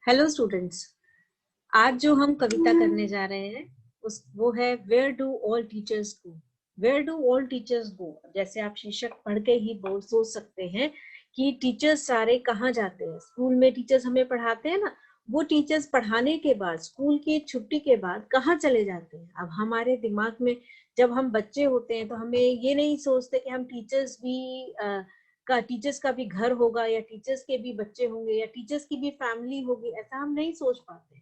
Hello students, आज जो हम कविता करने जा रहे हैं वो है where do all teachers go. Where do all teachers go, जैसे आप शीर्षक पढ़ के ही बोल सोच सकते हैं कि टीचर्स सारे कहाँ जाते हैं। स्कूल में टीचर्स हमें पढ़ाते हैं ना, वो टीचर्स पढ़ाने के बाद स्कूल की छुट्टी के बाद कहाँ चले जाते हैं। अब हमारे दिमाग में जब हम बच्चे होते हैं तो हमें ये नहीं सोचते कि हम टीचर्स का भी घर होगा या टीचर्स के भी बच्चे होंगे या टीचर्स की भी फैमिली होगी, ऐसा हम नहीं सोच पाते।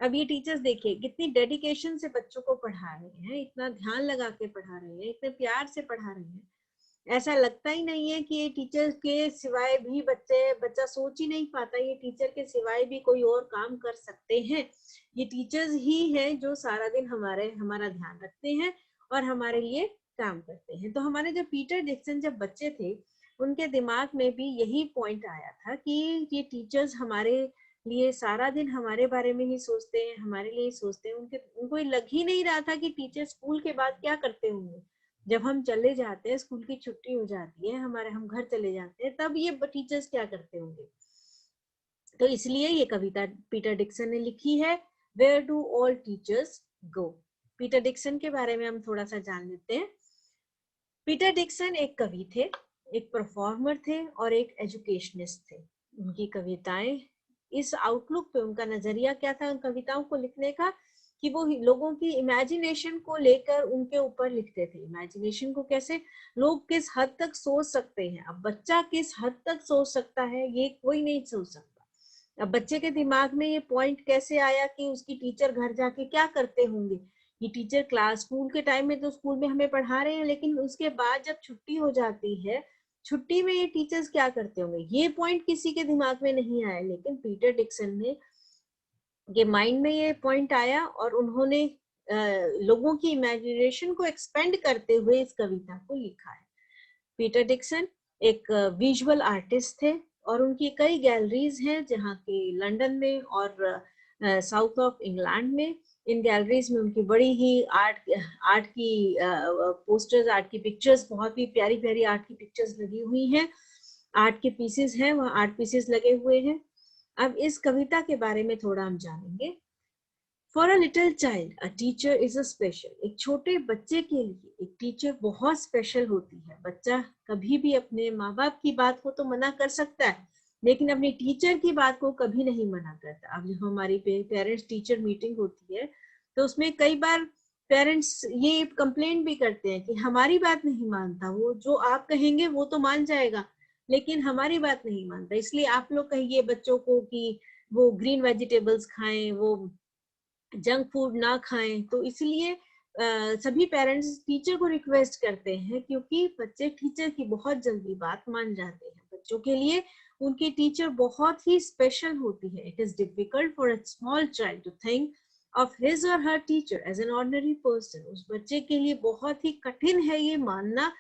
अब ये टीचर्स देखिए कितनी डेडिकेशन से बच्चों को पढ़ा रहे हैं, इतना ध्यान लगा के पढ़ा रहे हैं, इतने प्यार से पढ़ा रहे हैं। ऐसा लगता ही नहीं है कि ये टीचर के सिवाय भी बच्चा सोच ही नहीं पाता ये टीचर के सिवाय भी कोई और काम कर सकते हैं। ये टीचर्स ही हैं जो सारा दिन हमारा ध्यान रखते हैं और हमारे लिए काम करते हैं। तो हमारे जब पीटर डिक्सन जब बच्चे थे, उनके दिमाग में भी यही पॉइंट आया था कि ये टीचर्स हमारे लिए सारा दिन हमारे बारे में ही सोचते हैं, हमारे लिए सोचते हैं। उनको लग ही नहीं रहा था कि टीचर स्कूल के बाद क्या करते होंगे। जब हम चले जाते हैं, स्कूल की छुट्टी हो जाती है, हम घर चले जाते हैं, तब ये टीचर्स क्या करते होंगे। तो इसलिए ये कविता पीटर डिक्सन ने लिखी है, where do all teachers go. Peter Dixon के बारे में हम थोड़ा सा जान लेते हैं। पीटर डिक्सन एक कवि थे, एक परफॉर्मर थे और एक एजुकेशनिस्ट थे। उनकी कविताएं, इस आउटलुक पे उनका नजरिया क्या था उन कविताओं को लिखने का, कि वो लोगों की इमेजिनेशन को लेकर उनके ऊपर लिखते थे। इमेजिनेशन को कैसे, लोग किस हद तक सोच सकते हैं। अब बच्चा किस हद तक सोच सकता है ये कोई नहीं सोच सकता। अब बच्चे के दिमाग में ये पॉइंट कैसे आया कि उसकी टीचर घर जाके क्या करते होंगे। ये टीचर क्लास स्कूल के टाइम में तो स्कूल में हमें पढ़ा रहे हैं, लेकिन उसके बाद जब छुट्टी हो जाती है, छुट्टी में ये टीचर्स क्या करते होंगे, ये पॉइंट किसी के दिमाग में नहीं आया। लेकिन पीटर डिक्सन ने ये माइंड में ये पॉइंट आया और उन्होंने लोगों की इमेजिनेशन को एक्सपेंड करते हुए इस कविता को लिखा है। पीटर डिक्सन एक विजुअल आर्टिस्ट थे और उनकी कई गैलरीज हैं, जहाँ के लंदन में और साउथ ऑफ इंग्लैंड में। इन गैलरीज में उनकी बड़ी ही आर्ट की पोस्टर्स, आर्ट की पिक्चर्स, बहुत ही प्यारी प्यारी आर्ट की पिक्चर्स लगी हुई हैं। आर्ट के पीसेस हैं, वहाँ आर्ट पीसेस लगे हुए हैं। अब इस कविता के बारे में थोड़ा हम जानेंगे। For a little child a teacher is a special. एक छोटे बच्चे के लिए एक टीचर बहुत स्पेशल होती है। बच्चा कभी भी अपने माँ बाप की बात को तो मना कर सकता है, लेकिन अपने टीचर की बात को कभी नहीं मना करता। अब जब हमारी पेरेंट्स टीचर मीटिंग होती है, तो उसमें कई बार पेरेंट्स ये कंप्लेंट भी करते हैं कि हमारी बात नहीं मानता, वो जो आप कहेंगे वो तो मान जाएगा, लेकिन हमारी बात नहीं मानता। इसलिए आप लोग कहिए बच्चों को कि वो ग्रीन वेजिटेबल्स खाएं, वो जंक फूड ना खाएं। तो इसलिए सभी पेरेंट्स टीचर को रिक्वेस्ट करते हैं, क्योंकि बच्चे टीचर की बहुत जल्दी बात मान जाते हैं। बच्चों के लिए उनकी टीचर बहुत ही स्पेशल होती है। It is difficult for a small child to think of his or her teacher as an ordinary person. उस बच्चे के लिए बहुत ही कठिन है ये मानना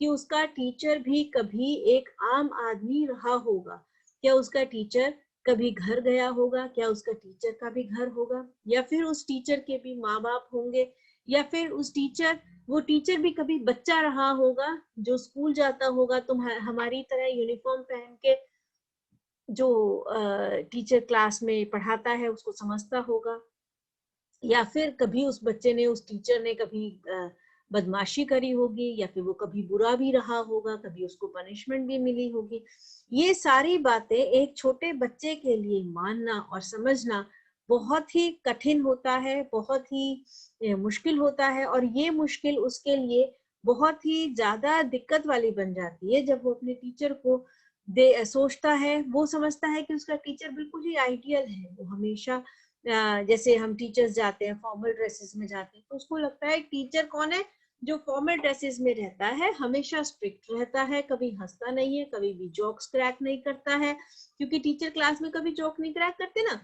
कि उसका टीचर भी कभी एक आम आदमी रहा होगा। क्या उसका टीचर कभी घर गया होगा, क्या उसका टीचर का भी घर होगा, या फिर उस टीचर के भी माँ बाप होंगे, या फिर वो टीचर भी कभी बच्चा रहा होगा जो स्कूल जाता होगा, हमारी तरह यूनिफॉर्म पहन के, जो टीचर क्लास में पढ़ाता है उसको समझता होगा। या फिर कभी उस बच्चे ने, उस टीचर ने कभी बदमाशी करी होगी, या फिर वो कभी बुरा भी रहा होगा, कभी उसको पनिशमेंट भी मिली होगी। ये सारी बातें एक छोटे बच्चे के लिए मानना और समझना बहुत ही कठिन होता है, बहुत ही मुश्किल होता है। और ये मुश्किल उसके लिए बहुत ही ज्यादा दिक्कत वाली बन जाती है जब वो अपने टीचर को सोचता है, वो समझता है कि उसका टीचर बिल्कुल ही आइडियल है। वो हमेशा जैसे हम टीचर्स जाते हैं फॉर्मल ड्रेसेस में जाते हैं, तो उसको लगता है टीचर कौन है, जो फॉर्मल ड्रेसेस में रहता है, हमेशा स्ट्रिक्ट रहता है, कभी हंसता नहीं है, कभी भी जोक्स क्रैक नहीं करता है। क्योंकि टीचर क्लास में कभी जोक नहीं क्रैक करते ना,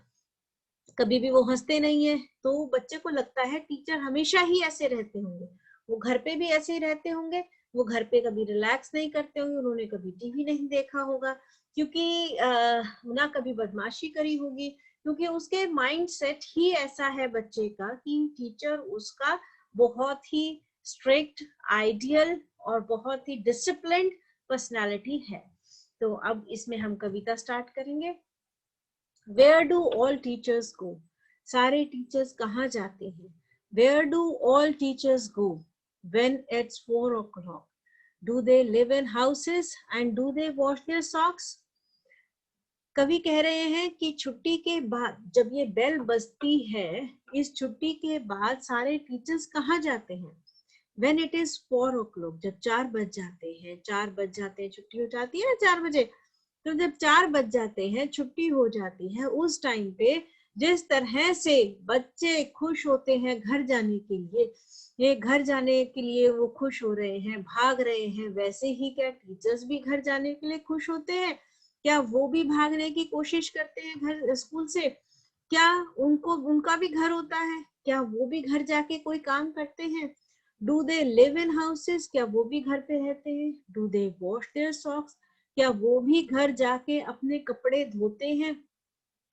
कभी भी वो हंसते नहीं है। तो बच्चे को लगता है टीचर हमेशा ही ऐसे रहते होंगे, वो घर पे भी ऐसे ही रहते होंगे, वो घर पे कभी रिलैक्स नहीं करते होंगे, उन्होंने कभी टीवी नहीं देखा होगा, क्योंकि ना कभी बदमाशी करी होगी। क्योंकि उसके माइंड सेट ही ऐसा है बच्चे का कि टीचर उसका बहुत ही स्ट्रिक्ट, आइडियल और बहुत ही डिसिप्लिन्ड पर्सनालिटी है। तो अब इसमें हम कविता स्टार्ट करेंगे। Where do all teachers go? सारे टीचर्स कहाँ जाते हैं? Where do all teachers go when it's 4 o'clock? Do they live in houses and do they wash their socks? कवि कह रहे हैं कि छुट्टी के बाद जब ये बेल बजती है, इस छुट्टी के बाद सारे टीचर्स कहाँ जाते हैं? When it is 4 o'clock, जब 4 बज जाते हैं, 4 बज जाते हैं, छुट्टी हो जाती है ना 4 बजे, तो जब 4 बज जाते हैं, छुट्टी हो जाती है, उस टाइम पे जिस तरह से बच्चे खुश होते हैं घर जाने के लिए, ये घर जाने के लिए वो खुश हो रहे हैं, भाग रहे हैं, वैसे ही क्या टीचर्स भी घर जाने के लिए खुश होते हैं? क्या वो भी भागने की कोशिश करते हैं घर स्कूल से? क्या उनका भी घर होता है? क्या वो भी घर जाके कोई काम करते हैं? Do they live in houses? क्या वो भी घर पे रहते हैं? Do they wash their socks? क्या वो भी घर जाके अपने कपड़े धोते हैं,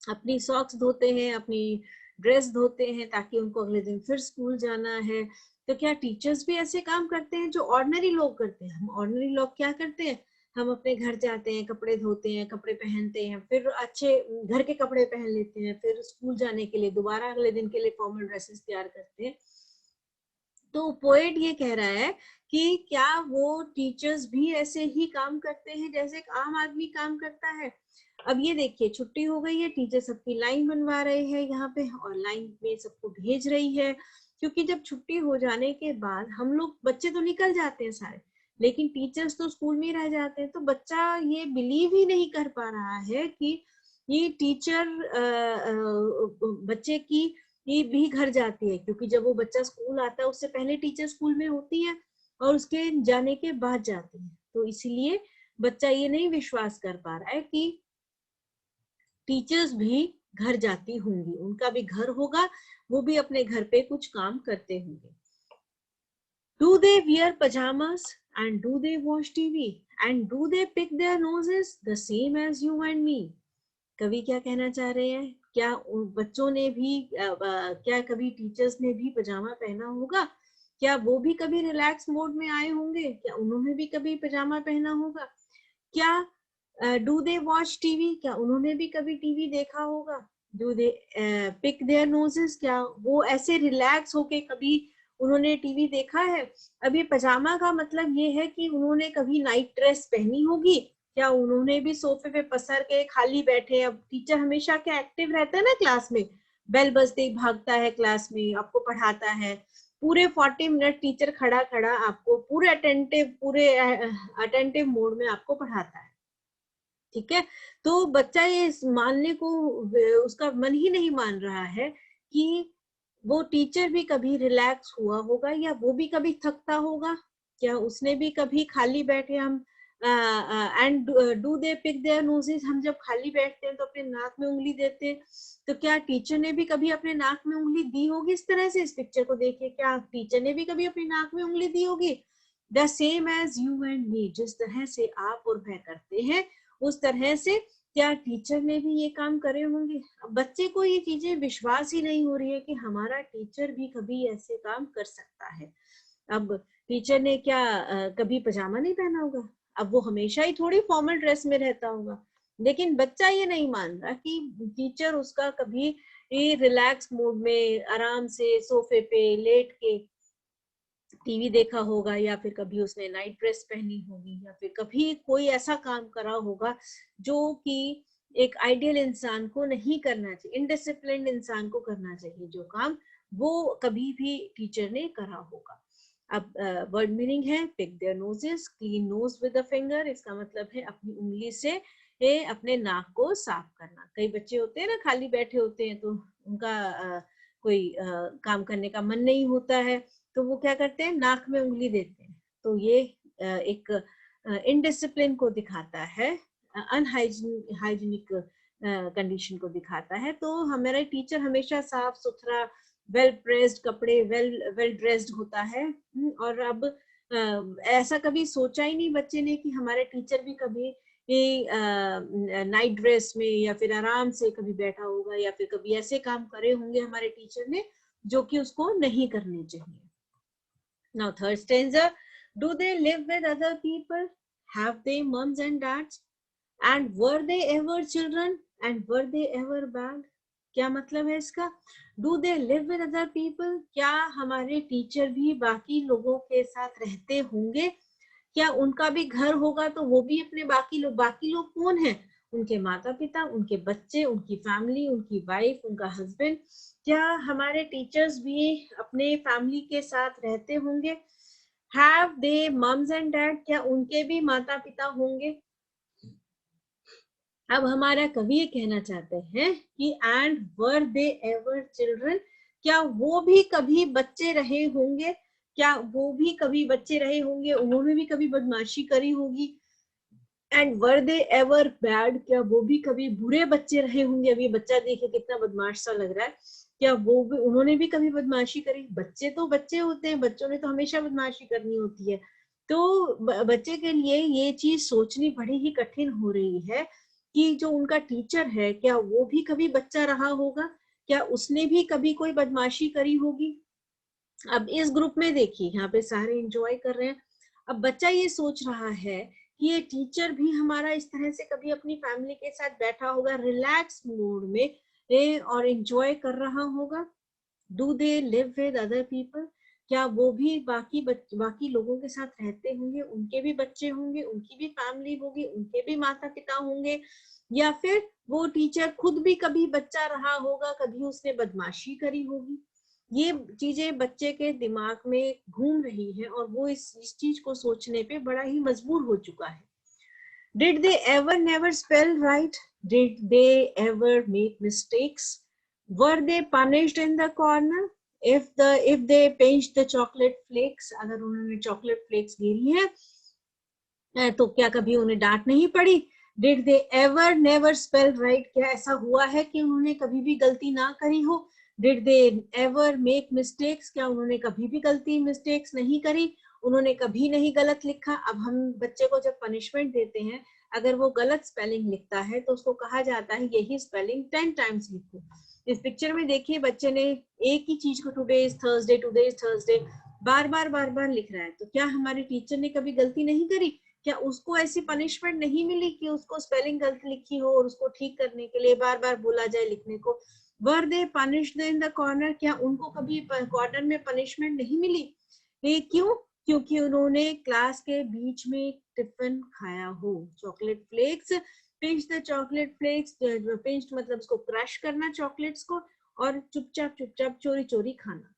अपनी सॉक्स धोते हैं, अपनी ड्रेस धोते हैं, ताकि उनको अगले दिन फिर स्कूल जाना है? तो क्या टीचर्स भी ऐसे काम करते हैं जो ऑर्डिनरी लोग करते हैं? हम ऑर्डिनरी लोग क्या करते हैं? हम अपने घर जाते हैं, कपड़े धोते हैं, कपड़े पहनते हैं, फिर अच्छे घर के कपड़े पहन लेते हैं, फिर स्कूल जाने के लिए दोबारा अगले दिन के लिए फॉर्मल ड्रेसेस तैयार करते हैं। तो पोएट ये कह रहा है कि क्या वो टीचर्स भी ऐसे ही काम करते हैं जैसे एक आम आदमी काम करता है? अब ये देखिए, छुट्टी हो गई है, टीचर सबकी लाइन बनवा रहे हैं यहाँ पे और लाइन में सबको भेज रही है, क्योंकि जब छुट्टी हो जाने के बाद हम लोग बच्चे तो निकल जाते हैं सारे, लेकिन टीचर्स तो स्कूल में रह जाते हैं। तो बच्चा ये बिलीव ही नहीं कर पा रहा है कि ये टीचर बच्चे की ये भी घर जाती है, क्योंकि जब वो बच्चा स्कूल आता है उससे पहले टीचर स्कूल में होती है और उसके जाने के बाद जाती है। तो इसीलिए बच्चा ये नहीं विश्वास कर पा रहा है कि टीचर्स भी घर जाती होंगी, उनका भी घर होगा, वो भी अपने घर पे कुछ काम करते होंगे। Do they wear pajamas and do they watch TV and do they pick their noses the same as you and me? कवि क्या कहना चाह रहे हैं? क्या बच्चों ने भी क्या कभी टीचर्स ने भी पजामा पहना होगा? क्या वो भी कभी रिलैक्स मोड में आए होंगे? क्या उन्होंने भी कभी पजामा पहना होगा? क्या डू दे वॉच टीवी? क्या उन्होंने भी कभी टीवी देखा होगा? Do they pick their noses? क्या वो ऐसे रिलैक्स होके कभी उन्होंने टीवी देखा है? अब ये पजामा का मतलब ये है कि उन्होंने कभी नाइट ड्रेस पहनी होगी, क्या उन्होंने भी सोफे पे पसर के खाली बैठे? अब टीचर हमेशा क्या एक्टिव रहता है ना क्लास में, बेल बजते ही भागता है क्लास में, आपको पढ़ाता है, पूरे 40 मिनट टीचर खड़ा खड़ा आपको पूरे अटेंटिव मोड में आपको पढ़ाता है, ठीक है? तो बच्चा ये मानने को उसका मन ही नहीं मान रहा है कि वो टीचर भी कभी रिलैक्स हुआ होगा या वो भी कभी थकता होगा, क्या उसने भी कभी खाली बैठे हम and do they pick their noses? हम जब खाली बैठते हैं तो अपने नाक में उंगली देते हैं, तो क्या टीचर ने भी कभी अपने नाक में उंगली दी होगी? इस तरह से इस पिक्चर को देखिए, क्या टीचर ने भी कभी अपनी नाक में उंगली दी होगी? The same as you and me, जिस तरह से आप और मैं करते हैं उस तरह से क्या टीचर ने भी ये काम करे होंगे? बच्चे को ये चीजें विश्वास ही नहीं हो रही है कि हमारा टीचर भी कभी ऐसे काम कर सकता है। अब टीचर ने क्या कभी पजामा नहीं पहना होगा? अब वो हमेशा ही थोड़ी फॉर्मल ड्रेस में रहता होगा, लेकिन बच्चा ये नहीं मान रहा कि टीचर उसका कभी रिलैक्स मोड में आराम से सोफे पे लेट के टीवी देखा होगा, या फिर कभी उसने नाइट ड्रेस पहनी होगी, या फिर कभी कोई ऐसा काम करा होगा जो कि एक आइडियल इंसान को नहीं करना चाहिए, इनडिसिप्लिन्ड इंसान को करना चाहिए जो काम, वो कभी भी टीचर ने करा होगा। अब वर्ड मीनिंग है pick their noses, clean nose with a finger, इसका मतलब है अपनी उंगली से अपने नाक को साफ करना। कई बच्चे होते हैं ना खाली बैठे होते हैं, तो उनका कोई काम करने का मन नहीं होता है, तो वो क्या करते हैं, नाक में उंगली देते हैं। तो ये एक इनडिसिप्लिन को दिखाता है, अनहाइजीनिक कंडीशन को दिखाता है। तो हमारा टीचर हमेशा साफ सुथरा, वेल प्रेस्ड कपड़े, वेल ड्रेस्ड होता है। और अब ऐसा कभी सोचा ही नहीं बच्चे ने कि हमारे टीचर भी कभी नाइट ड्रेस में या फिर आराम से कभी बैठा होगा, या फिर कभी ऐसे काम करे होंगे हमारे टीचर ने जो कि उसको नहीं करने चाहिए। Now third stanza, do they live with other people? Have they moms and dads? And were they ever children? And were they ever bad, क्या मतलब है इसका? Do they live with other people, क्या हमारे टीचर भी बाकी लोगों के साथ रहते होंगे? क्या उनका भी घर होगा तो वो भी अपने बाकी लोग कौन है? उनके माता पिता, उनके बच्चे, उनकी फैमिली, उनकी वाइफ, उनका हस्बैंड। क्या हमारे टीचर्स भी अपने फैमिली के साथ रहते होंगे? Have they mums and dads, क्या उनके भी माता पिता होंगे? अब हमारा कवि ये कहना चाहते हैं कि and were they ever children, क्या वो भी कभी बच्चे रहे होंगे? क्या वो भी कभी बच्चे रहे होंगे? उन्होंने भी कभी बदमाशी करी होगी? And were they ever bad, क्या वो भी कभी बुरे बच्चे रहे होंगे? अभी बच्चा देखे कितना बदमाश सा लग रहा है, क्या वो भी, उन्होंने भी कभी बदमाशी करी? बच्चे तो बच्चे होते हैं, बच्चों ने तो हमेशा बदमाशी करनी होती है। तो बच्चे के लिए ये चीज सोचनी बड़ी ही कठिन हो रही है कि जो उनका टीचर है, क्या वो भी कभी बच्चा रहा होगा? क्या उसने भी कभी कोई बदमाशी करी होगी? अब इस ग्रुप में देखिए, यहाँ पे सारे एंजॉय कर रहे हैं। अब बच्चा ये सोच रहा है कि ये टीचर भी हमारा इस तरह से कभी अपनी फैमिली के साथ बैठा होगा रिलैक्स मूड में और एंजॉय कर रहा होगा। Do they live with other people, क्या वो भी बाकी लोगों के साथ रहते होंगे? उनके भी बच्चे होंगे, उनकी भी फैमिली होगी, उनके भी माता पिता होंगे? या फिर वो टीचर खुद भी कभी बच्चा रहा होगा, कभी उसने बदमाशी करी होगी? ये चीजें बच्चे के दिमाग में घूम रही है और वो इस चीज को सोचने पे बड़ा ही मजबूर हो चुका है। Did they ever never spell right? Did they ever make mistakes? Were they punished in the corner? If they pinched the chocolate flakes, अगर उन्होंने chocolate flakes गिरी है तो क्या कभी उन्हें डांट नहीं पड़ी? Did they ever never spell right? क्या ऐसा हुआ है कि उन्होंने कभी भी गलती ना करी हो? Did they ever make mistakes? क्या उन्होंने कभी भी मिस्टेक्स नहीं करी? उन्होंने कभी नहीं गलत लिखा? अब हम बच्चे को जब पनिशमेंट देते हैं, अगर वो गलत स्पेलिंग लिखता है तो उसको कहा जाता है यही स्पेलिंग 10 टाइम्स लिखो। इस पिक्चर में देखिए, बच्चे ने एक ही चीज को टुडे इज थर्सडे बार बार लिख रहा है। तो क्या हमारे टीचर ने कभी गलती नहीं करी? क्या उसको ऐसी पनिशमेंट नहीं मिली कि उसको स्पेलिंग गलत लिखी हो और उसको ठीक करने के लिए बार बार बोला जाए लिखने को? वर दे पनिश्ड इन द कॉर्नर, क्या उनको कभी कॉर्नर में पनिशमेंट नहीं मिली? ये क्यों? क्योंकि उन्होंने क्लास के बीच में टिफिन खाया हो। Chocolate flakes, pinch the chocolate flakes, pinch मतलब उसको क्रश करना चॉकलेट्स को, और चुपचाप चोरी चोरी खाना।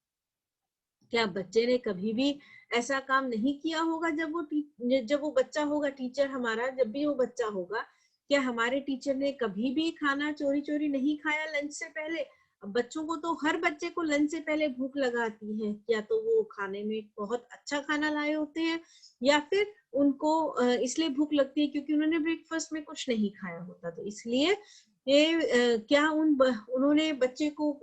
क्या बच्चे ने कभी भी ऐसा काम नहीं किया होगा? जब वो बच्चा होगा, टीचर हमारा जब भी वो बच्चा होगा, क्या हमारे टीचर ने कभी भी खाना चोरी चोरी नहीं खाया लंच से पहले? बच्चों को तो, हर बच्चे को लंच से पहले भूख लगाती है, या तो वो खाने में बहुत अच्छा खाना लाए होते हैं, या फिर उनको इसलिए भूख लगती है क्योंकि उन्होंने ब्रेकफास्ट में कुछ नहीं खाया होता। तो इसलिए ये क्या उन्होंने बच्चे को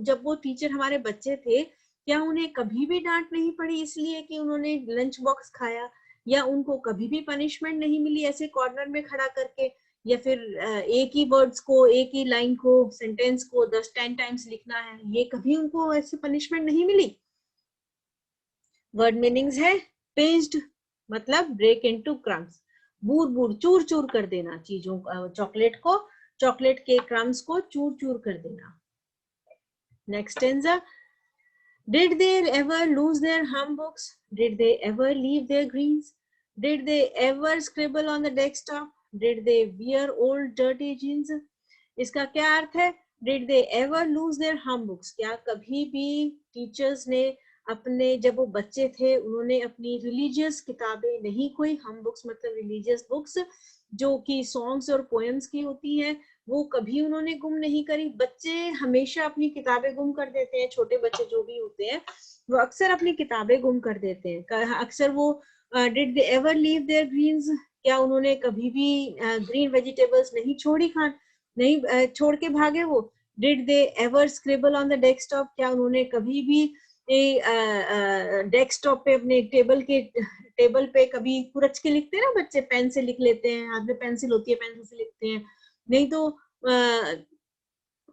जब वो टीचर हमारे बच्चे थे, क्या उन्हें कभी भी डांट नहीं पड़ी इसलिए कि उन्होंने लंच बॉक्स खाया? या उनको कभी भी पनिशमेंट नहीं मिली ऐसे कॉर्नर में खड़ा करके? या फिर एक ही वर्ड्स को, एक ही लाइन को, सेंटेंस को 10 टाइम्स लिखना है, ये कभी उनको ऐसी पनिशमेंट नहीं मिली? वर्ड मीनिंग्स है, पिंच्ड मतलब ब्रेक इनटू क्रम्स, बूर चूर चूर कर देना चीजों, चॉकलेट के क्रम्स को चूर चूर कर देना। Next stanza, did they ever lose their hum books? Did they ever leave their greens? Did they ever scribble on the desktop? Did they wear old dirty jeans? इसका क्या अर्थ है? Did they ever lose their hum books? क्या कभी भी teachers ने अपने, जब वो बच्चे थे, उन्होंने अपनी रिलीजियस किताबें नहीं खोई? हम बुक्स मतलब रिलीजियस बुक्स जो कि सॉन्ग्स और पोएम्स की होती हैं, वो कभी उन्होंने गुम नहीं करी। बच्चे हमेशा अपनी किताबें गुम कर देते हैं, छोटे बच्चे जो भी होते हैं वो अक्सर अपनी किताबें गुम कर देते हैं। अक्सर वो did they ever leave their greens, क्या उन्होंने कभी भी ग्रीन वेजिटेबल्स नहीं छोड़ के भागे वो? Did they ever scribble on the desktop, क्या उन्होंने कभी भी डेस्कटॉप पे अपने टेबल पे कभी कुरच के लिखते हैं ना बच्चे, पेन से लिख लेते हैं, हाथ में पेंसिल होती है, पेंसिल से लिखते हैं, नहीं तो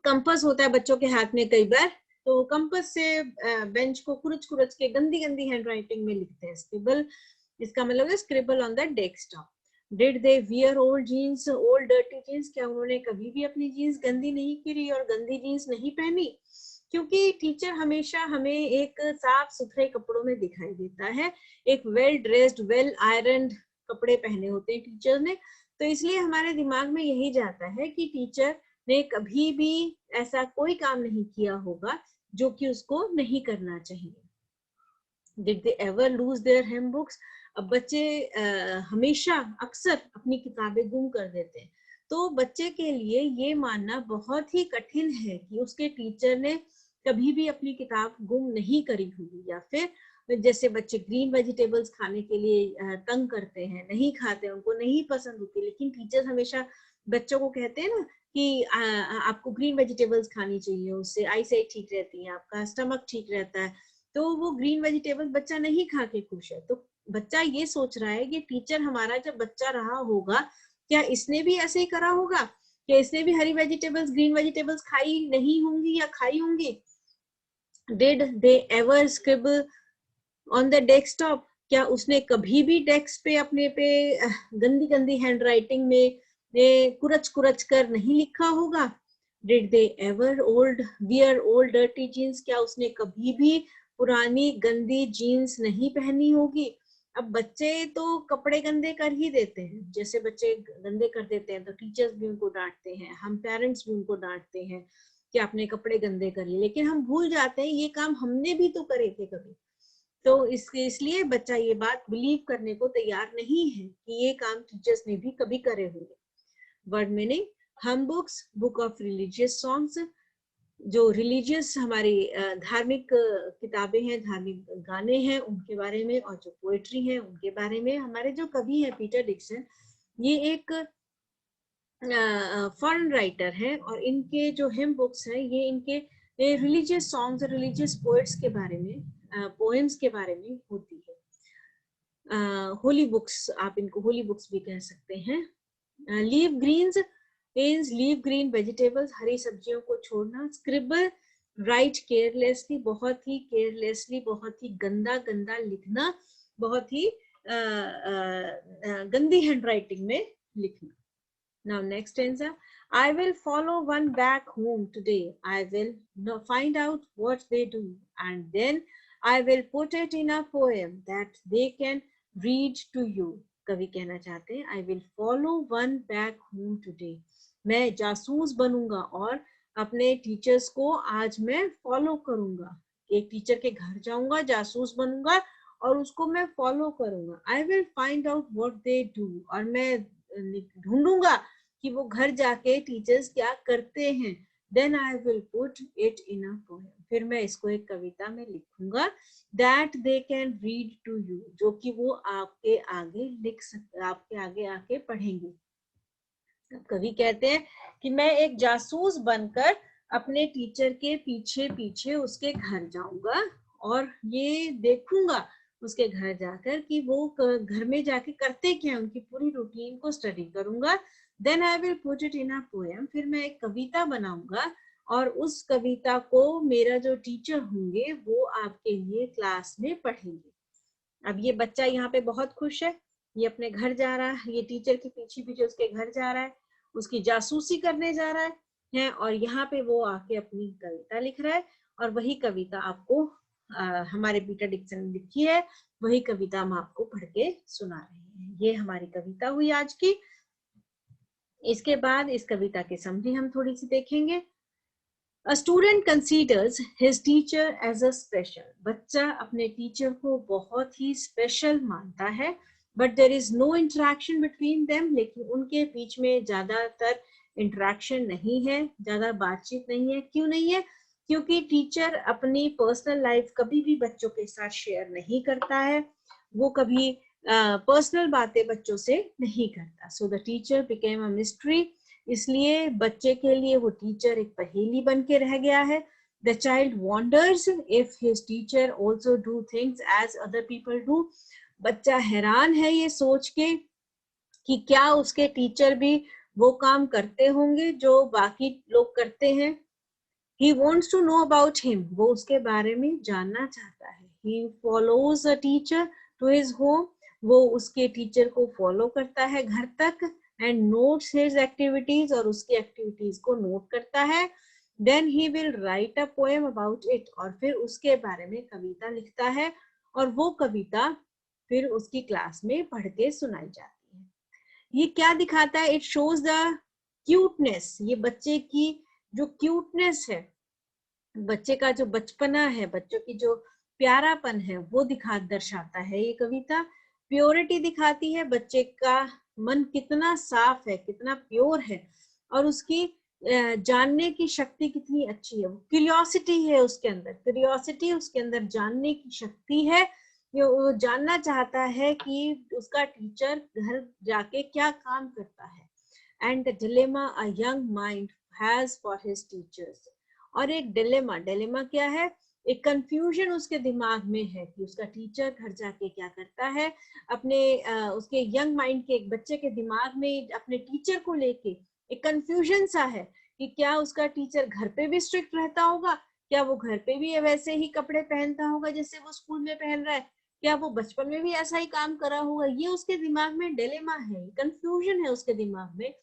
कंपास होता है बच्चों के हाथ में कई बार, तो कंपास से बेंच को कुरच के गंदी हैंड राइटिंग में लिखते हैं स्क्रिबल। इसका मतलब है scribble on the desktop. Did they wear old jeans, old dirty jeans, क्या उन्होंने कभी भी अपनी जीन्स गंदी नहीं करी और गंदी जीन्स नहीं पहनी? क्योंकि टीचर हमेशा हमें एक साफ सुथरे कपड़ों में दिखाई देता है, एक वेल ड्रेस्ड, वेल आयरन्ड कपड़े पहने होते हैं टीचर ने, तो इसलिए हमारे दिमाग में यही जाता है कि टीचर ने कभी भी ऐसा कोई काम नहीं किया होगा जो कि उसको नहीं करना चाहिए। Did they ever lose their hymn books? अब बच्चे हमेशा अक्सर अपनी किताबें गुम कर देते हैं, तो बच्चे के लिए ये मानना बहुत ही कठिन है कि उसके टीचर ने कभी भी अपनी किताब गुम नहीं करी होगी। या फिर जैसे बच्चे ग्रीन वेजिटेबल्स खाने के लिए तंग करते हैं, नहीं खाते, उनको नहीं पसंद होती, लेकिन टीचर हमेशा बच्चों को कहते हैं ना कि आपको ग्रीन वेजिटेबल्स खानी चाहिए, उससे आई साइट ठीक रहती है, आपका स्टमक ठीक रहता है, तो वो ग्रीन वेजिटेबल्स बच्चा नहीं खा के खुश है। तो बच्चा ये सोच रहा है कि टीचर हमारा जब बच्चा रहा होगा, क्या इसने भी ऐसे ही करा होगा, क्या इसने भी हरी वेजिटेबल्स, ग्रीन वेजिटेबल्स खाई नहीं होंगी या खाई होंगी? Did they ever scribble on the desktop, क्या उसने कभी भी डेस्क पे अपने पे गंदी गंदी हैंडराइटिंग में कुरच कुरच कर नहीं लिखा होगा? Did they ever wear old dirty jeans, क्या उसने कभी भी पुरानी गंदी जीन्स नहीं पहनी होगी? अब बच्चे तो कपड़े गंदे कर ही देते हैं, जैसे बच्चे गंदे कर देते हैं तो टीचर्स भी उनको डांटते हैं, हम पेरेंट्स भी उनको डांटते हैं कि आपने कपड़े गंदे कर लिए, लेकिन हम भूल जाते हैं ये काम हमने भी तो करे थे कभी। तो इसलिए बच्चा ये बात बिलीव करने को तैयार नहीं है कि ये काम टीचर्स ने भी कभी करे होंगे। वर्ड मीनिंग, हम books, book of religious songs, जो रिलीजियस हमारी धार्मिक किताबें हैं, धार्मिक गाने हैं, उनके बारे में, और जो पोएट्री है उनके बारे में। हमारे जो कवि है पीटर डिक्सन, ये एक फॉरेन राइटर है, और इनके जो हिम बुक्स हैं ये इनके रिलीजियस सॉन्ग्स, रिलीजियस पोएट्स के बारे में, पोएम्स के बारे में होती है। होली बुक्स, आप इनको होली बुक्स भी कह सकते हैं। Leave greens means leave green vegetables, हरी सब्जियों को छोड़ना। स्क्रिबल, राइट केयरलेसली, बहुत ही केयरलेसली, बहुत ही गंदा गंदा लिखना, बहुत ही गंदी हैंडराइटिंग में लिखना। Now next stanza, I will follow one back home today. I will find out what they do, and then I will put it in a poem that they can read to you. कवि कहना चाहते हैं I will follow one back home today. मैं जासूस बनूंगा और अपने teachers को आज मैं फॉलो करूंगा। एक टीचर के घर जाऊंगा, जासूस बनूंगा और उसको मैं फॉलो करूंगा। I will find out what they do, और मैं ढूंढूंगा कि वो घर जाके टीचर्स क्या करते हैं। Then I will put it in a poem, फिर मैं इसको एक कविता में लिखूंगा। That they can read to you, जो कि वो आपके आगे लिख सकते, आपके आगे आके पढ़ेंगे। कवि कहते हैं कि मैं एक जासूस बनकर अपने टीचर के पीछे पीछे उसके घर जाऊंगा और ये देखूंगा उसके घर जाकर कि वो घर में जाके करते क्या, उनकी पूरी रूटीन को स्टडी करूंगा। Then I will put it in a poem, फिर मैं एक कविता बनाऊंगा और उस कविता को मेरा जो टीचर होंगे वो आपके लिए क्लास में पढ़ेंगे। अब ये बच्चा यहाँ पे बहुत खुश है, ये अपने घर जा रहा है, ये टीचर के पीछे पीछे उसके घर जा रहा है, उसकी जासूसी करने जा रहा है और यहाँ पे वो आके अपनी कविता लिख रहा है। और वही कविता आपको हमारे पीटर डिक्सन ने लिखी है, वही कविता हम आपको पढ़ के सुना रहे हैं। ये हमारी कविता हुई आज की। इसके बाद इस कविता की समरी हम थोड़ी सी देखेंगे। A student considers his teacher as a special. बच्चा अपने टीचर को बहुत ही स्पेशल मानता है, but there is no interaction between them. लेकिन उनके बीच में ज्यादातर इंटरेक्शन नहीं है, ज्यादा बातचीत नहीं है। क्यों नहीं है? क्योंकि टीचर अपनी पर्सनल लाइफ कभी भी बच्चों के साथ शेयर नहीं करता है, वो कभी पर्सनल बातें बच्चों से नहीं करता। So the teacher became a mystery, इसलिए बच्चे के लिए वो टीचर एक पहेली बन के रह गया है। The child wonders if his teacher also do things as other people do, बच्चा हैरान है ये सोच के कि क्या उसके टीचर भी वो काम करते होंगे जो बाकी लोग करते हैं। He wants to know about him, वो उसके बारे में जानना चाहता है। He follows a teacher to his home, वो उसके टीचर को फॉलो करता है घर तक एंड नोट्स हिज एक्टिविटीज, और उसकी एक्टिविटीज को नोट करता है। Then he will write a poem about it, और फिर उसके बारे में कविता लिखता है, और वो कविता फिर उसकी क्लास में पढ़ के सुनाई जाती है। ये क्या दिखाता है? इट शोज द क्यूटनेस, ये बच्चे की जो क्यूटनेस है, बच्चे का जो बचपना है, बच्चों की जो प्यारापन है, वो दर्शाता है ये कविता। प्योरिटी दिखाती है, बच्चे का मन कितना साफ है, कितना प्योर है, और उसकी जानने की शक्ति कितनी अच्छी है। क्यूरियोसिटी है उसके अंदर, क्यूरियोसिटी उसके अंदर जानने की शक्ति है। वो जानना चाहता है कि उसका टीचर घर जाके क्या काम करता है। And the dilemma a young mind has for his teachers, और एक डिलेमा, डिलेमा क्या है? एक कंफ्यूजन उसके दिमाग में है कि उसका टीचर घर जाके क्या करता है। अपने उसके यंग माइंड के एक बच्चे के दिमाग में अपने टीचर को लेके एक कंफ्यूजन सा है कि क्या उसका टीचर घर पे भी स्ट्रिक्ट रहता होगा, क्या वो घर पे भी वैसे ही कपड़े पहनता होगा जैसे वो स्कूल में पहन रहा है, क्या वो बचपन में भी ऐसा ही काम करा होगा। ये उसके दिमाग में डिलेमा है, कंफ्यूजन है उसके दिमाग में,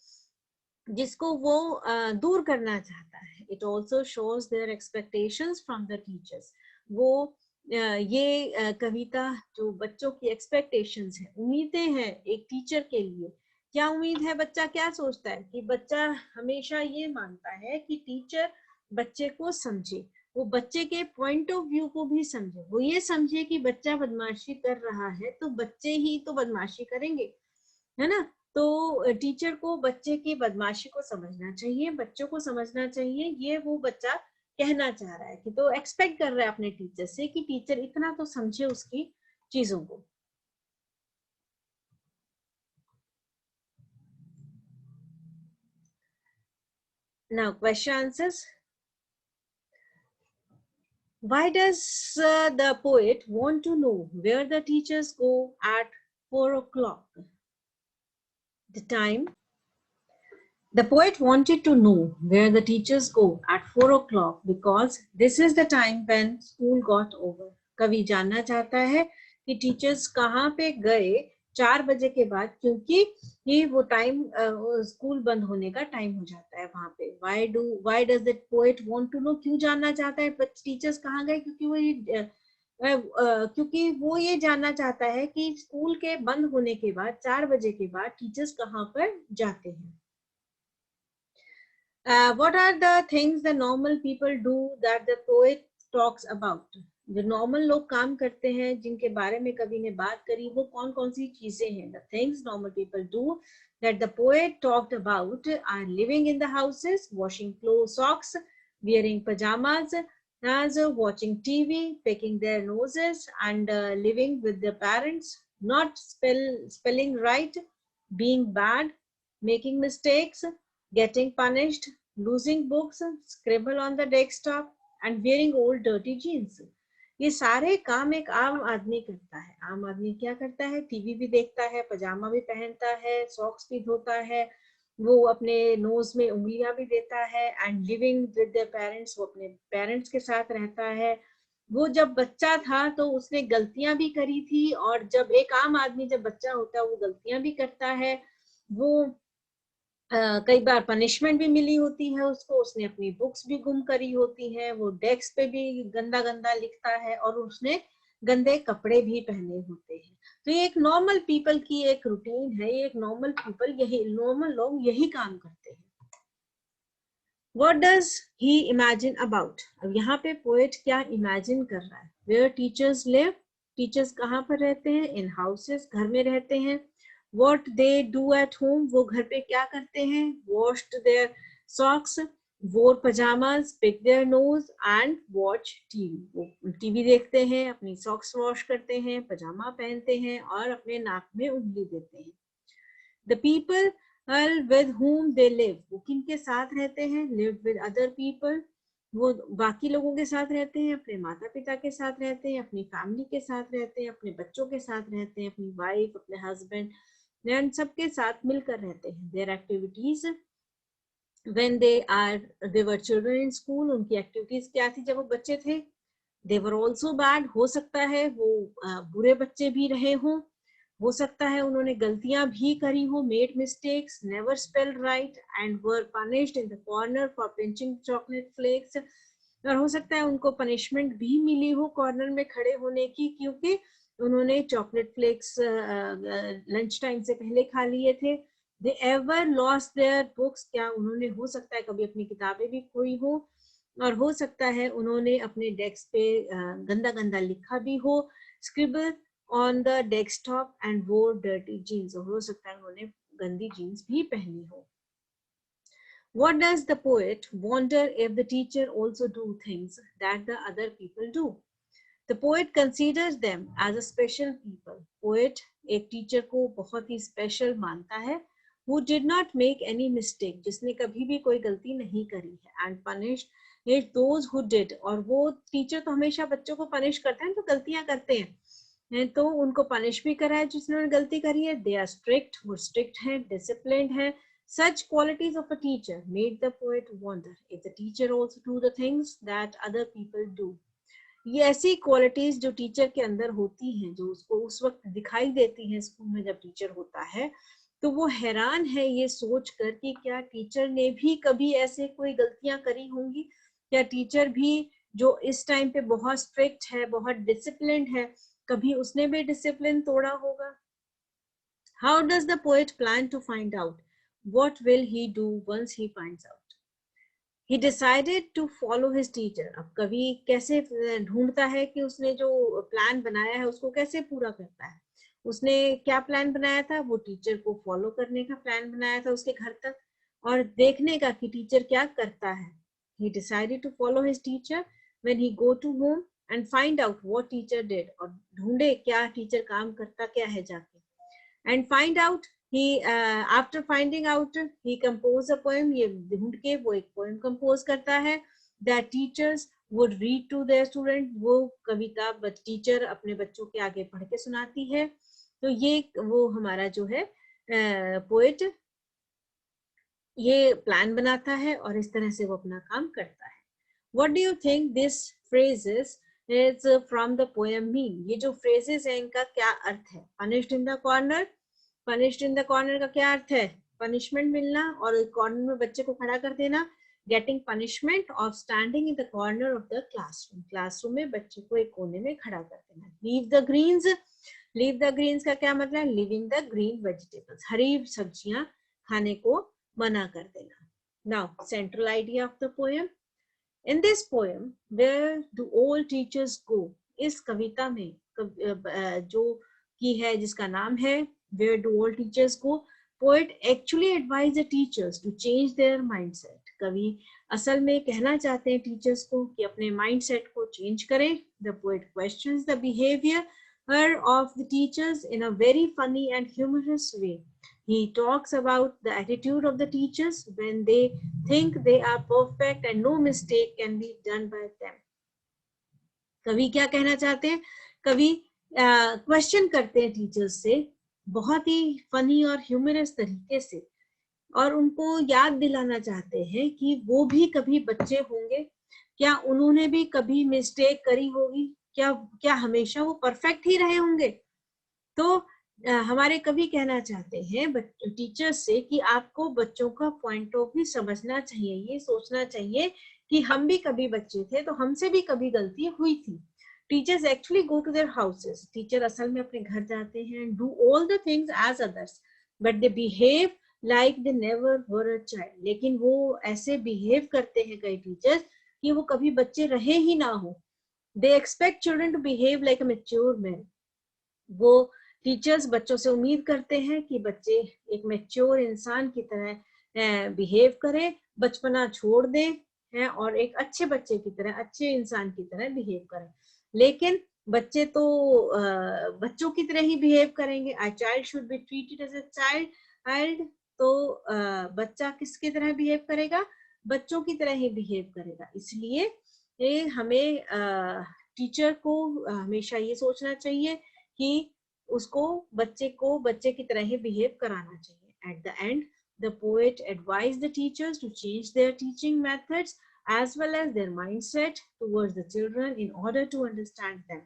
जिसको वो दूर करना चाहता है। It also shows there expectations from the teachers. वो ये कविता जो बच्चों की एक्सपेक्टेशंस है, उम्मीदें हैं एक टीचर के लिए। क्या उम्मीद है? बच्चा क्या सोचता है कि बच्चा हमेशा ये मानता है कि टीचर बच्चे को समझे, वो बच्चे के पॉइंट ऑफ व्यू को भी समझे। वो ये समझे कि बच्चा बदमाशी कर रहा है तो बच्चे ही तो बदमाशी करेंगे, है ना। तो टीचर को बच्चे की बदमाशी को समझना चाहिए, बच्चों को समझना चाहिए, ये वो बच्चा कहना चाह रहा है कि, तो एक्सपेक्ट कर रहा है अपने टीचर से कि टीचर इतना तो समझे उसकी चीजों को। Now question answers. Why does the poet want to know where the teachers go at 4 o'clock? The time. The poet wanted to know where the teachers go at 4 o'clock because this is the time when school got over. कवि जानना चाहता है कि teachers कहाँ पे गए 4 बजे के बाद, क्योंकि ये वो टाइम स्कूल बंद होने का टाइम हो जाता है वहां पे। Why does the poet want to know? क्यों जानना चाहता है टीचर्स कहाँ गए? क्योंकि वो ये जानना चाहता है कि स्कूल के बंद होने के बाद 4 बजे के बाद टीचर्स कहाँ पर जाते हैं। What are the things the normal people do that the poet talks about? जो नॉर्मल लोग काम करते हैं जिनके बारे में कवि ने बात करी, वो कौन कौन सी चीजें हैं? The things normal people do that the poet talked about are living in the houses, washing clothes, socks, wearing pajamas, watching TV, picking their noses, and living with their parents, not spelling right, being bad, making mistakes, getting punished, losing books, scribble on the desktop, and wearing old dirty jeans. ये सारे काम एक आम आदमी करता है। आम आदमी क्या करता है? टीवी भी देखता है, पजामा भी पहनता है, सॉक्स भी धोता है, वो अपने नोज में उंगलियां भी देता है, and living with their parents, वो अपने पेरेंट्स के साथ रहता है। वो जब बच्चा था तो उसने गलतियां भी करी थी, और जब एक आम आदमी जब बच्चा होता है वो गलतियां भी करता है। वो कई बार पनिशमेंट भी मिली होती है उसको, उसने अपनी बुक्स भी गुम करी होती है, वो डेस्क पे भी गंदा गंदा लिखता है, और उसने गंदे कपड़े भी पहने होते हैं। तो ये एक नॉर्मल पीपल की एक रूटीन है, ये एक नॉर्मल पीपल, यही नॉर्मल लोग यही काम करते हैं। What does he imagine about? अब यहाँ पे पोएट क्या इमेजिन कर रहा है? Where teachers live, टीचर्स कहाँ पर रहते हैं? इन हाउसेस, घर में रहते हैं। What they do at home, वो घर पे क्या करते हैं? Washed their socks, wore pajamas, pick their nose and watch TV. वो टीवी देखते हैं, अपनी सॉक्स वॉश करते हैं, पजामा पहनते हैं, और अपने नाक में उंगली देते हैं। The people with whom they live, वो किनके साथ रहते हैं? Live with other people, वो बाकी लोगों के साथ रहते हैं, अपने माता पिता के साथ रहते हैं, अपनी फैमिली के साथ रहते हैं, अपने बच्चों के साथ रहते हैं, अपनी वाइफ, अपने हस्बैंड, एंड सबके साथ मिलकर रहते हैं। Their activities when they were children in school, उनकी एक्टिविटीज क्या थी जब वो बच्चे थे? They were also bad, हो सकता है वो बुरे बच्चे भी रहे हों। हो सकता है उन्होंने गलतियां भी करी हो, made mistakes, never spelled right and were punished in the corner for pinching chocolate flakes. और हो सकता है उनको पनिशमेंट भी मिली हो कॉर्नर में खड़े होने की, क्योंकि उन्होंने चॉकलेट फ्लेक्स लंच टाइम से पहले खा लिए थे। They ever lost their books, क्या उन्होंने हो सकता है कभी अपनी किताबें भी खोई हो, और हो सकता है उन्होंने अपने डेस्क पे गंदा गंदा लिखा भी हो, scribble on the desktop and वोर डर्टी जीन्स, और हो सकता है उन्होंने गंदी जीन्स भी पहनी हो। What does the poet wonder if the teacher also do things that the other people do? The poet considers them as a special people. Poet एक टीचर को बहुत ही स्पेशल मानता है, who did not make any mistake, जिसने कभी भी कोई गलती नहीं करी है, and punished those who did, और वो टीचर तो हमेशा बच्चों को पनिश करते हैं तो गलतियां करते हैं, तो उनको पनिश भी करा है जिसने गलती करी है। दे आर स्ट्रिक्ट, वो स्ट्रिक्ट है, डिसिप्लिन्ड है। Such qualities of a teacher made the poet wonder if the teacher also do the things that other people do. ये ऐसी क्वालिटीज जो टीचर के अंदर होती हैं, जो उसको उस वक्त दिखाई देती हैं स्कूल में जब टीचर होता है, तो वो हैरान है ये सोचकर कि क्या टीचर ने भी कभी ऐसे कोई गलतियां करी होंगी, क्या टीचर भी जो इस टाइम पे बहुत स्ट्रिक्ट है, बहुत डिसिप्लिन्ड है, कभी उसने भी डिसिप्लिन तोड़ा होगा। How does the poet plan to find out? What will he do once he finds out? He decided to follow his teacher. अब कवि कैसे ढूंढता है कि उसने जो प्लान बनाया है उसको कैसे पूरा करता है। उसने क्या प्लान बनाया था, वो टीचर को फॉलो करने का प्लान बनाया था उसके घर तक, और देखने का कि टीचर क्या करता है। He decided to follow his teacher when he go to home and find out what teacher did, और ढूंढे क्या टीचर काम करता क्या है जाके, and find out he after finding out he compose a poem, ये ढूंढ के वो एक poem compose करता है that teachers would read to their student, वो कविता टीचर अपने बच्चों के आगे पढ़ के सुनाती है। तो ये वो हमारा जो है पोएट ये प्लान बनाता है और इस तरह से वो अपना काम करता है। What do you think this phrases is from the poem mean? ये जो phrases है इनका क्या अर्थ है? Punished in the corner, punished in the corner का क्या अर्थ है? Punishment मिलना और कॉर्नर में बच्चे को खड़ा कर देना। Getting punishment of standing in the corner of the classroom. Classroom में बच्चे को एक कोने में खड़ा कर देना। Leave the greens. Leave the greens का क्या मतलब है? Leaving the green vegetables. हरी सब्जियां खाने को मना कर देना। Now, central idea of the poem. In this poem, where do all teachers go? इस कविता में जो की है जिसका नाम है Where do all teachers go? Poet actually advise the teachers to change their mindset. कवि असल में कहना चाहते हैं टीचर्स को कि अपने माइंडसेट को चेंज करें। The poet questions the behavior of the teachers in a very funny and humorous way. He talks about the attitude of the teachers when they think they are perfect and no mistake can be done by them. कवि क्या कहना चाहते हैं? कवि question करते हैं teachers से बहुत ही फनी और ह्यूमरस तरीके से, और उनको याद दिलाना चाहते हैं कि वो भी कभी बच्चे होंगे, क्या उन्होंने भी कभी मिस्टेक करी होगी, क्या हमेशा वो परफेक्ट ही रहे होंगे। तो हमारे कवि कहना चाहते हैं टीचर्स से कि आपको बच्चों का पॉइंट ऑफ व्यू समझना चाहिए, ये सोचना चाहिए कि हम भी कभी बच्चे थे तो हमसे भी कभी गलती हुई थी। Teachers actually go to their houses, teacher असल में अपने घर जाते हैं, do all the things as others but they behave like they never were a child. लेकिन वो ऐसे बिहेव करते हैं कई टीचर्स कि वो कभी बच्चे रहे ही ना हो। They expect children to behave like a mature man. वो टीचर्स बच्चों से उम्मीद करते हैं कि बच्चे एक मैच्योर इंसान की तरह बिहेव करें, बचपना छोड़ दें हैं और एक अच्छे बच्चे की तरह, अच्छे इंसान की तरह बिहेव करें। लेकिन बच्चे तो बच्चों की तरह ही बिहेव करेंगे। A child should be treated as a child. तो बच्चा किसकी तरह बिहेव करेगा? बच्चों की तरह ही बिहेव करेगा। इसलिए ये हमें टीचर को हमेशा ये सोचना चाहिए कि उसको बच्चे को बच्चे की तरह ही बिहेव कराना चाहिए। At the end, the poet advised the teachers to change their teaching methods as well as their mindset towards the children in order to understand them.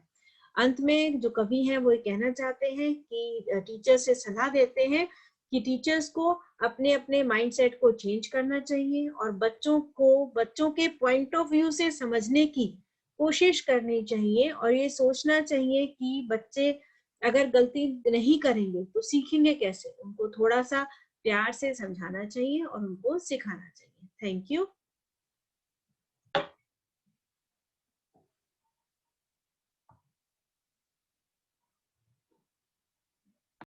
अंत में जो कवि हैं वो ये कहना चाहते हैं कि टीचर से सलाह देते हैं कि टीचर्स को अपने अपने माइंडसेट को चेंज करना चाहिए और बच्चों को बच्चों के पॉइंट ऑफ व्यू से समझने की कोशिश करनी चाहिए और ये सोचना चाहिए कि बच्चे अगर गलती नहीं करेंगे तो सीखेंगे कैसे। उनको थोड़ा सा प्यार से समझाना चाहिए और उनको सिखाना चाहिए। Thank you.